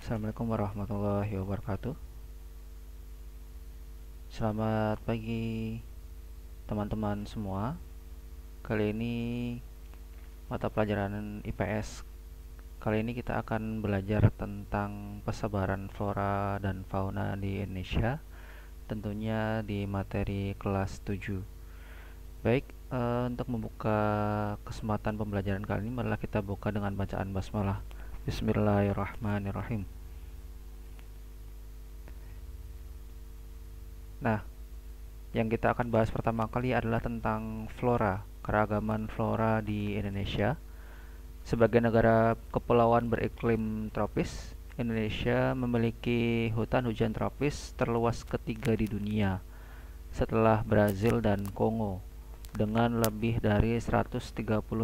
Assalamualaikum warahmatullahi wabarakatuh. Selamat pagi teman-teman semua. Kali ini mata pelajaran IPS. Kali ini kita akan belajar tentang persebaran flora dan fauna di Indonesia, tentunya di materi kelas 7. Baik, untuk membuka kesempatan pembelajaran kali ini, marilah kita buka dengan bacaan basmalah. Bismillahirrahmanirrahim. Nah, yang kita akan bahas pertama kali adalah tentang flora, keragaman flora di Indonesia. Sebagai negara kepulauan beriklim tropis, Indonesia memiliki hutan hujan tropis terluas ketiga di dunia setelah Brazil dan Kongo, dengan lebih dari 130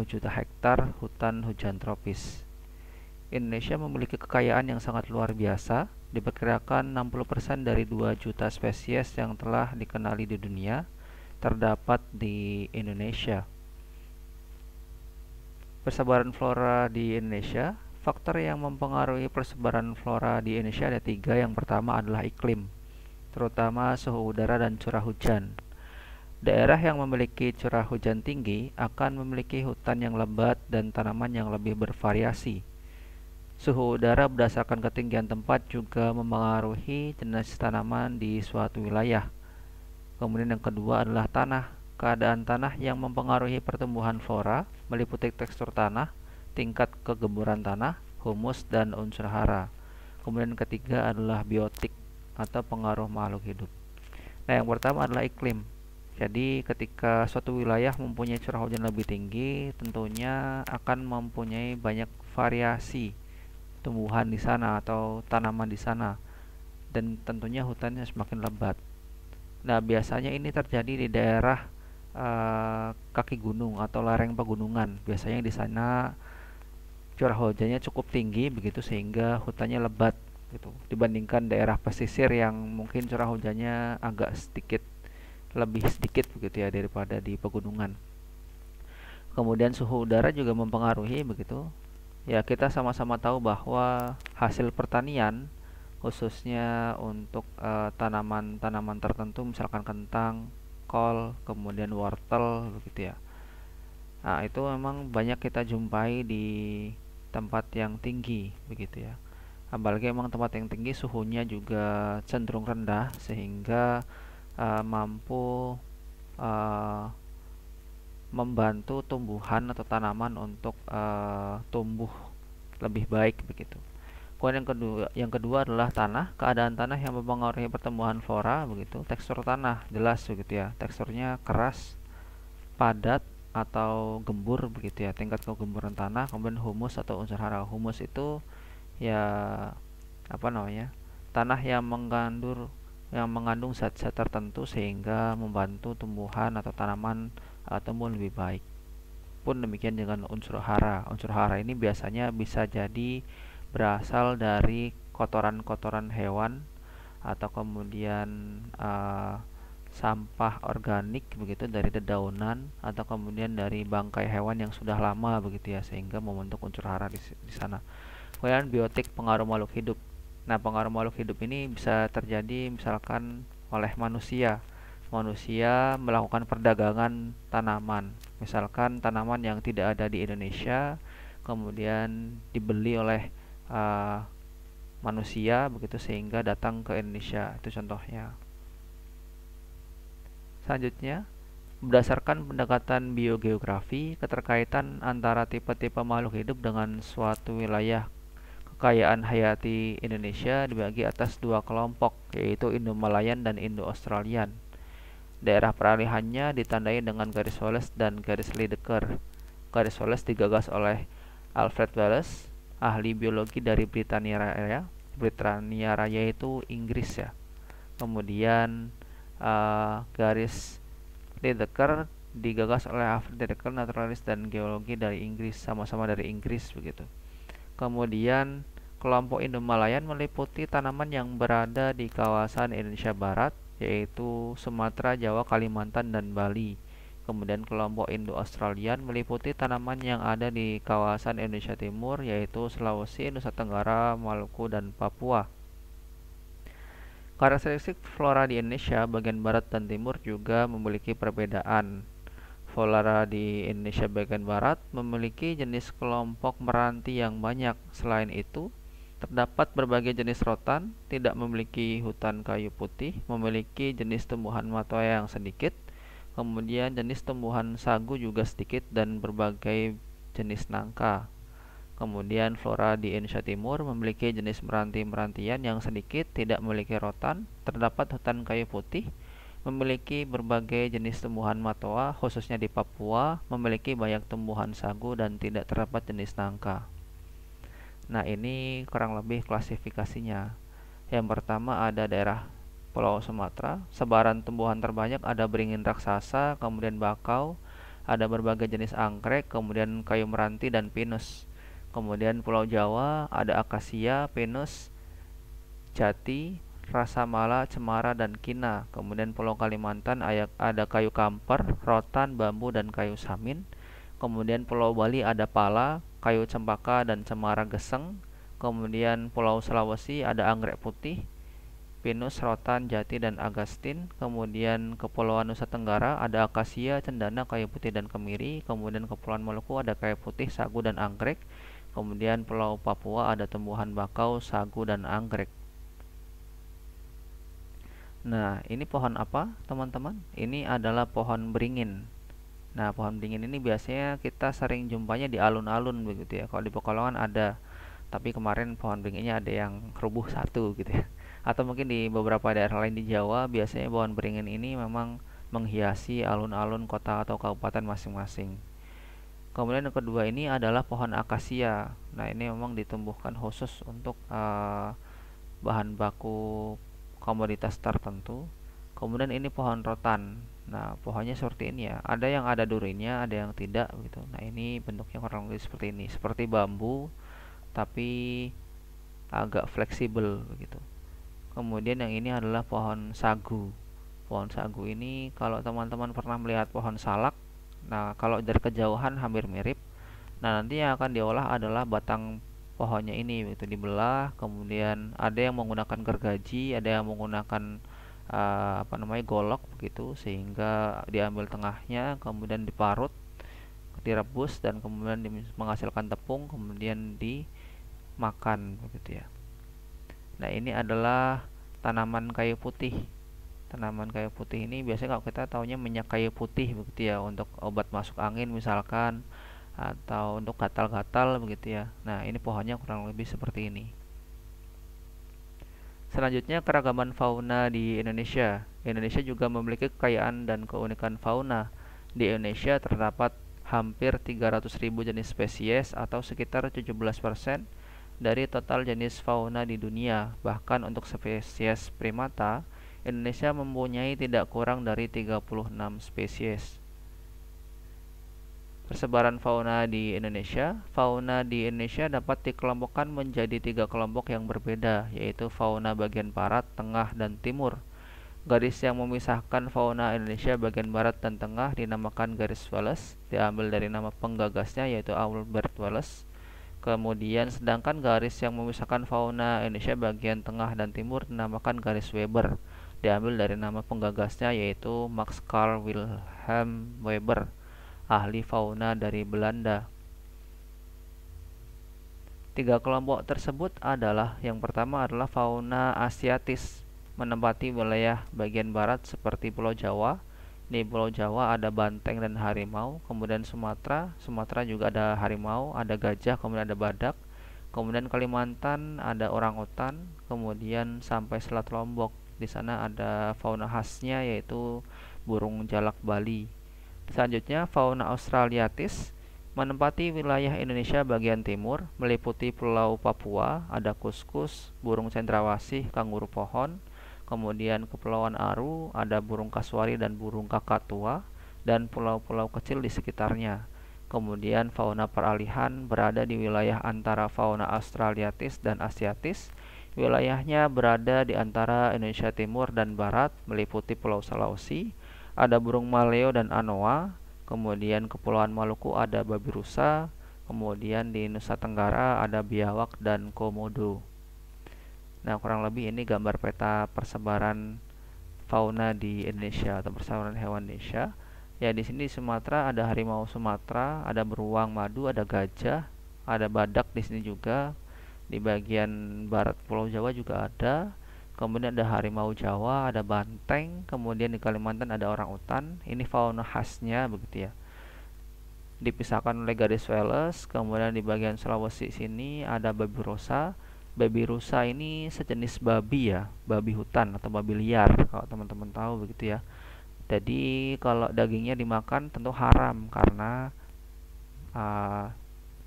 juta hektar hutan hujan tropis. Indonesia memiliki kekayaan yang sangat luar biasa. Diperkirakan 60% dari 2 juta spesies yang telah dikenali di dunia terdapat di Indonesia. Persebaran flora di Indonesia. Faktor yang mempengaruhi persebaran flora di Indonesia ada 3. Yang pertama adalah iklim, terutama suhu udara dan curah hujan. Daerah yang memiliki curah hujan tinggi akan memiliki hutan yang lebat dan tanaman yang lebih bervariasi. Suhu udara berdasarkan ketinggian tempat juga memengaruhi jenis tanaman di suatu wilayah. Kemudian yang kedua adalah tanah. Keadaan tanah yang mempengaruhi pertumbuhan flora meliputi tekstur tanah, tingkat kegemburan tanah, humus, dan unsur hara. Kemudian yang ketiga adalah biotik atau pengaruh makhluk hidup. Nah, yang pertama adalah iklim. Jadi ketika suatu wilayah mempunyai curah hujan lebih tinggi, tentunya akan mempunyai banyak variasi tumbuhan di sana atau tanaman di sana, dan tentunya hutannya semakin lebat. Nah, biasanya ini terjadi di daerah kaki gunung atau lereng pegunungan. Biasanya di sana curah hujannya cukup tinggi begitu sehingga hutannya lebat gitu, dibandingkan daerah pesisir yang mungkin curah hujannya agak lebih sedikit begitu ya daripada di pegunungan. Kemudian suhu udara juga mempengaruhi begitu. Ya, kita sama-sama tahu bahwa hasil pertanian khususnya untuk tanaman-tanaman tertentu misalkan kentang, kol, kemudian wortel begitu ya. Nah, itu memang banyak kita jumpai di tempat yang tinggi begitu ya. Apalagi memang tempat yang tinggi suhunya juga cenderung rendah sehingga mampu membantu tumbuhan atau tanaman untuk tumbuh lebih baik begitu. Kemudian yang kedua adalah tanah. Keadaan tanah yang mempengaruhi pertumbuhan flora begitu. Tekstur tanah jelas begitu ya. Teksturnya keras, padat, atau gembur begitu ya. Tingkat kegemburan tanah. Kemudian humus atau unsur hara. Humus itu ya apa namanya? Tanah yang mengandung zat-zat tertentu sehingga membantu tumbuhan atau tanaman tumbuh lebih baik. Pun demikian dengan unsur hara. Unsur hara ini biasanya bisa jadi berasal dari kotoran-kotoran hewan atau kemudian sampah organik begitu dari dedaunan atau kemudian dari bangkai hewan yang sudah lama begitu ya, sehingga membentuk unsur hara di sana. Kemudian biotik, pengaruh makhluk hidup. Nah, pengaruh makhluk hidup ini bisa terjadi misalkan oleh manusia. Manusia melakukan perdagangan tanaman. Misalkan tanaman yang tidak ada di Indonesia kemudian dibeli oleh manusia begitu sehingga datang ke Indonesia. Itu contohnya. Selanjutnya, berdasarkan pendekatan biogeografi, keterkaitan antara tipe-tipe makhluk hidup dengan suatu wilayah. Kekayaan hayati Indonesia dibagi atas 2 kelompok, yaitu Indo-Malayan dan Indo-Australian. Daerah peralihannya ditandai dengan garis Wallace dan garis Lydekker. Garis Wallace digagas oleh Alfred Wallace, ahli biologi dari Britania Raya. Britania Raya itu Inggris ya. Kemudian garis Lydekker digagas oleh Alfred Lydekker, naturalis dan geologi dari Inggris, sama-sama dari Inggris begitu. Kemudian kelompok Indo-Malayan meliputi tanaman yang berada di kawasan Indonesia Barat, yaitu Sumatera, Jawa, Kalimantan, dan Bali. Kemudian kelompok Indo-Australian meliputi tanaman yang ada di kawasan Indonesia Timur, yaitu Sulawesi, Nusa Tenggara, Maluku, dan Papua. Karakteristik flora di Indonesia bagian barat dan timur juga memiliki perbedaan. Flora di Indonesia bagian barat memiliki jenis kelompok meranti yang banyak. Selain itu, terdapat berbagai jenis rotan, tidak memiliki hutan kayu putih, memiliki jenis tumbuhan matwa yang sedikit, kemudian jenis tumbuhan sagu juga sedikit, dan berbagai jenis nangka. Kemudian flora di Indonesia Timur memiliki jenis meranti-merantian yang sedikit, tidak memiliki rotan, terdapat hutan kayu putih, memiliki berbagai jenis tumbuhan matwa, khususnya di Papua, memiliki banyak tumbuhan sagu dan tidak terdapat jenis nangka. Nah, ini kurang lebih klasifikasinya. Yang pertama ada daerah Pulau Sumatera, sebaran tumbuhan terbanyak ada beringin raksasa, kemudian bakau, ada berbagai jenis anggrek, kemudian kayu meranti dan pinus. Kemudian Pulau Jawa ada akasia, pinus, jati, rasa mala, cemara, dan kina. Kemudian Pulau Kalimantan ada kayu kamper, rotan, bambu, dan kayu samin. Kemudian Pulau Bali ada pala, kayu cempaka, dan cemara geseng. Kemudian Pulau Sulawesi ada anggrek putih, pinus, rotan, jati, dan agustin. Kemudian Kepulauan Nusa Tenggara ada akasia, cendana, kayu putih, dan kemiri. Kemudian Kepulauan Maluku ada kayu putih, sagu, dan anggrek. Kemudian Pulau Papua ada tumbuhan bakau, sagu, dan anggrek. Nah, ini pohon apa, teman-teman? Ini adalah pohon beringin. Nah, pohon beringin ini biasanya kita sering jumpanya di alun-alun begitu ya. Kalau di Pekalongan ada, tapi kemarin pohon beringinnya ada yang rubuh satu gitu ya. Atau mungkin di beberapa daerah lain di Jawa, biasanya pohon beringin ini memang menghiasi alun-alun kota atau kabupaten masing-masing. Kemudian yang kedua ini adalah pohon akasia. Nah, ini memang ditumbuhkan khusus untuk bahan baku komoditas tertentu. Kemudian ini pohon rotan. Nah, pohonnya seperti ini ya. Ada yang ada durinya, ada yang tidak begitu. Nah, ini bentuknya kurang lebih seperti ini, seperti bambu tapi agak fleksibel begitu. Kemudian yang ini adalah pohon sagu. Pohon sagu ini kalau teman-teman pernah melihat pohon salak, nah kalau dari kejauhan hampir mirip. Nah, nanti yang akan diolah adalah batang pohonnya ini itu dibelah, kemudian ada yang menggunakan gergaji, ada yang menggunakan golok begitu, sehingga diambil tengahnya, kemudian diparut, direbus, dan kemudian menghasilkan tepung, kemudian dimakan begitu ya. Nah, ini adalah tanaman kayu putih. Tanaman kayu putih ini biasanya kalau kita taunya minyak kayu putih begitu ya, untuk obat masuk angin misalkan, atau untuk gatal-gatal begitu ya. Nah, ini pohonnya kurang lebih seperti ini. Selanjutnya, keragaman fauna di Indonesia. Indonesia juga memiliki kekayaan dan keunikan fauna. Di Indonesia terdapat hampir 300.000 jenis spesies atau sekitar 17% dari total jenis fauna di dunia. Bahkan untuk spesies primata, Indonesia mempunyai tidak kurang dari 36 spesies. Persebaran fauna di Indonesia. Fauna di Indonesia dapat dikelompokkan menjadi 3 kelompok yang berbeda, yaitu fauna bagian barat, tengah, dan timur. Garis yang memisahkan fauna Indonesia bagian barat dan tengah dinamakan garis Wallace, diambil dari nama penggagasnya yaitu Albert Wallace. Kemudian sedangkan garis yang memisahkan fauna Indonesia bagian tengah dan timur dinamakan garis Weber, diambil dari nama penggagasnya yaitu Max Carl Wilhelm Weber, ahli fauna dari Belanda. 3 kelompok tersebut adalah, yang pertama adalah fauna Asiatis, menempati wilayah bagian barat seperti Pulau Jawa. Di Pulau Jawa ada banteng dan harimau. Kemudian Sumatera juga ada harimau, ada gajah, kemudian ada badak. Kemudian Kalimantan ada orangutan. Kemudian sampai Selat Lombok, di sana ada fauna khasnya yaitu burung jalak Bali. Selanjutnya, fauna Australiatis menempati wilayah Indonesia bagian timur, meliputi Pulau Papua, ada kuskus, burung cendrawasih, kanguru pohon. Kemudian Kepulauan Aru, ada burung kasuari dan burung kakatua, dan pulau-pulau kecil di sekitarnya. Kemudian fauna peralihan berada di wilayah antara fauna Australiatis dan Asiatis. Wilayahnya berada di antara Indonesia Timur dan Barat, meliputi Pulau Sulawesi, ada burung maleo dan anoa, kemudian Kepulauan Maluku ada babirusa, kemudian di Nusa Tenggara ada biawak dan komodo. Nah, kurang lebih ini gambar peta persebaran fauna di Indonesia atau persebaran hewan Indonesia. Ya, di sini di Sumatera ada harimau Sumatera, ada beruang madu, ada gajah, ada badak di sini juga. Di bagian barat Pulau Jawa juga ada. Kemudian ada harimau Jawa, ada banteng, kemudian di Kalimantan ada orang utan. Ini fauna khasnya begitu ya. Dipisahkan oleh garis Wallace. Kemudian di bagian Sulawesi sini ada babirusa. Babirusa ini sejenis babi ya, babi hutan atau babi liar kalau teman-teman tahu begitu ya. Jadi kalau dagingnya dimakan tentu haram karena uh,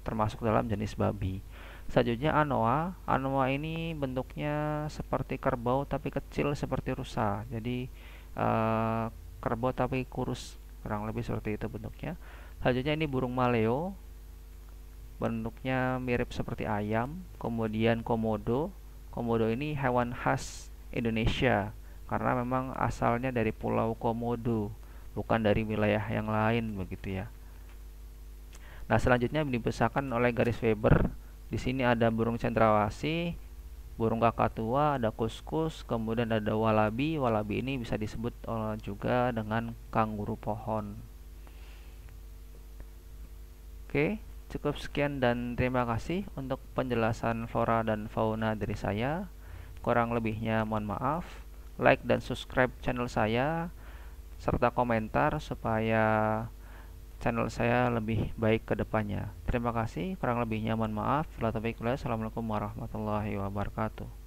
termasuk dalam jenis babi. Selanjutnya anoa. Anoa ini bentuknya seperti kerbau tapi kecil seperti rusa. Jadi kerbau tapi kurus, kurang lebih seperti itu bentuknya. Selanjutnya ini burung maleo. Bentuknya mirip seperti ayam. Kemudian komodo. Komodo ini hewan khas Indonesia karena memang asalnya dari Pulau Komodo, bukan dari wilayah yang lain begitu ya. Nah, selanjutnya dipisahkan oleh garis Weber. Di sini ada burung cendrawasih, burung kakatua, ada kuskus, kemudian ada walabi. Walabi ini bisa disebut juga dengan kanguru pohon. Oke, cukup sekian dan terima kasih untuk penjelasan flora dan fauna dari saya. Kurang lebihnya mohon maaf. Like dan subscribe channel saya serta komentar supaya channel saya lebih baik ke depannya. Terima kasih, kurang lebihnya mohon maaf. Assalamualaikum warahmatullahi wabarakatuh.